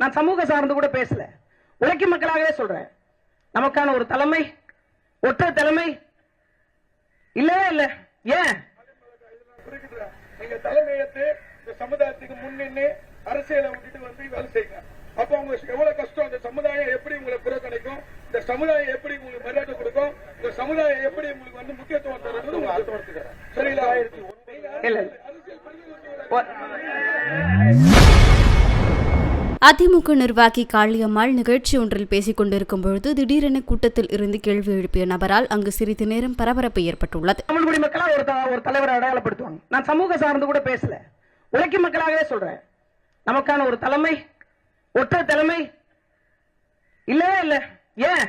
நான் சமூக சார்ந்து கூட பேசல, உழைக்கும் மக்களாகவே சொல்றேன். நமக்கான ஒரு தலைமை, ஒற்றை தலைமை இல்லவே இல்ல. ஏன் நீங்க தலைமையேற்று இந்த சமுதாயத்துக்கு முன்னின்று அரசியலை விட்டுட்டு வந்து வேலை செய்யுங்க. அப்ப உங்க எவ்வளவு கஷ்டம், அந்த சமுதாயம் எப்படி உங்களை புறக்கணிக்கும், இந்த சமுதாயம் எப்படி உங்களுக்கு மரியாதை கொடுக்கும், இந்த சமுதாயம் எப்படி உங்களுக்கு வந்து முக்கியத்துவம் தருவது சரிங்களா? அதிமுக நிர்வாகி காளியம்மாள் நிகழ்ச்சி ஒன்றில் பேசிக் கொண்டிருக்கும் பொழுது திடீரென கூட்டத்தில் இருந்து கேள்வி எழுப்பிய நபரால் அங்கு சிறிது நேரம் பரபரப்பு ஏற்பட்டுள்ளது. தமிழ் குடி மக்களா ஒரு தலைவரை அடையாளப்படுத்துவாங்க. நான் சமூக சார்ந்து கூட பேசல, உழைக்கும் மக்களாகவே சொல்றேன். நமக்கான ஒரு தலைமை, ஒற்றை தலைமை இல்லவே இல்ல. ஏன்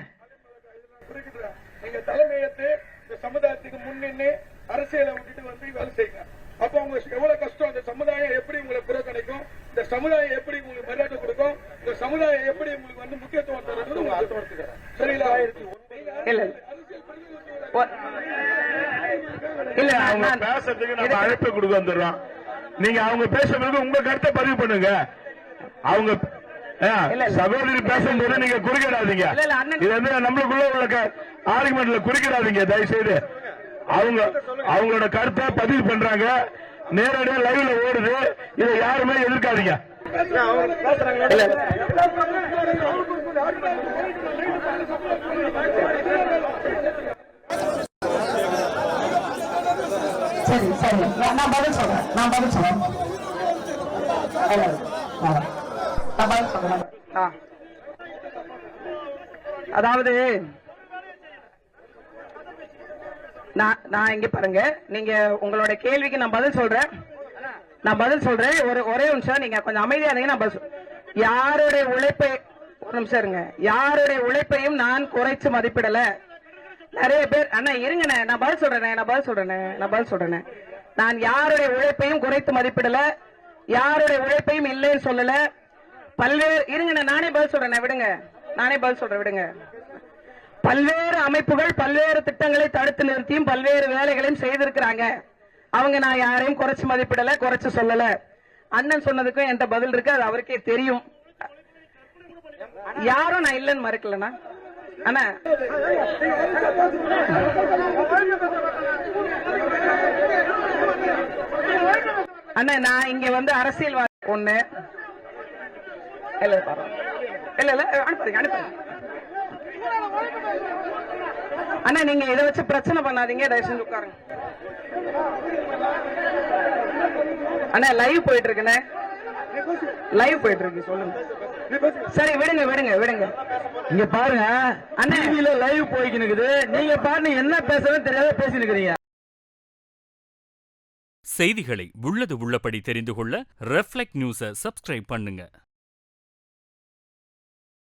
நீங்க தலைமையேற்று இந்த சமுதாயத்துக்கு முன்னின்று அரசியலை விட்டுட்டு வந்து வேலை செய்யுங்க. அப்ப உங்க எவ்வளவு கஷ்டம், அந்த சமுதாயம் எப்படி உங்களை புறக்கணிக்கும், இந்த சமுதாயம் எப்படி உங்களுக்கு மரியாதை கொடுக்கும், இந்த சமுதாயம் எப்படி உங்களுக்கு வந்து முக்கியத்துவம் தருவது சரிங்களா? இல்ல அவங்க பேசுறதுக்கு நம்ம அழைப்பு கொடுக்க வந்துடுறோம். நீங்க அவங்க பேசுறதுக்கு உங்க கருத்தை பதிவு பண்ணுங்க. அவங்க சகோதரி பேசும்போது நீங்க குறுக்கிடாதீங்க. இது வந்து நம்மளுக்குள்ள உள்ள ஆர்குமெண்ட்ல குறுக்கிடாதீங்க தயவு செய்து. அவங்களோட கருத்தை பதிவு பண்றாங்க, நேரடியா லைவ்ல ஓடுது. இதை யாருமே எதிர்க்காதீங்க. சரி சரி, நான் பதில் சொல்றேன். அதாவது நான் இங்க பாருங்க, நீங்க உங்களோட கேள்விக்கு நான் பதில் சொல்றேன். ஒரே நிமிஷம் நீங்க கொஞ்சம் அமைதியா இருந்தீங்க. நான் பதில் யாருடைய உழைப்பை, ஒரு நிமிஷம் இருங்க, யாருடைய உழைப்பையும் நான் குறைச்சு மதிப்பிடல. நிறைய பேர் அண்ணா இருங்கண்ணே, நான் பதில் சொல்றேன். நான் யாருடைய உழைப்பையும் குறைத்து மதிப்பிடல, யாருடைய உழைப்பையும் இல்லைன்னு சொல்லல. பல்வேறு இருங்கண்ணே, நானே பதில் சொல்றேன் விடுங்க. பல்வேறு அமைப்புகள் பல்வேறு திட்டங்களை தடுத்து நிறுத்தியும் பல்வேறு வேலைகளையும் செய்திருக்கிறாங்க. அவங்க நான் யாரையும் குறைச்சு மதிப்பிடல, குறைச்சு சொல்லல. அண்ணன் சொன்னதுக்கும் என்கிட்ட பதில் இருக்கு, அது அவருக்கே தெரியும். யாரும் நான் இல்லைன்னு மறுக்கலண்ணா. அண்ணா அண்ணா நான் இங்க வந்து அரசியல்வாதி ஒண்ணு இல்ல அனுப்புறீங்க. அண்ணா நீங்க இதை வச்சு பிரச்சனை பண்ணாதீங்க, தயவு செஞ்சு உட்காருங்க. அண்ணா லைவ் போயிட்டு இருக்குண்ணே, சொல்லுங்க. சரி விடுங்க. இங்க பாருங்க, அண்ணா லைவ் போய்க்கு இருக்குது. நீங்க பாருங்க, என்ன பேசுறதுன்னு தெரியாத பேசி இருக்கிறீங்க. செய்திகளை உள்ளது உள்ளபடி தெரிந்து கொள்ள ரெஃப்ளெக்ட் நியூஸை சப்ஸ்கிரைப் பண்ணுங்க.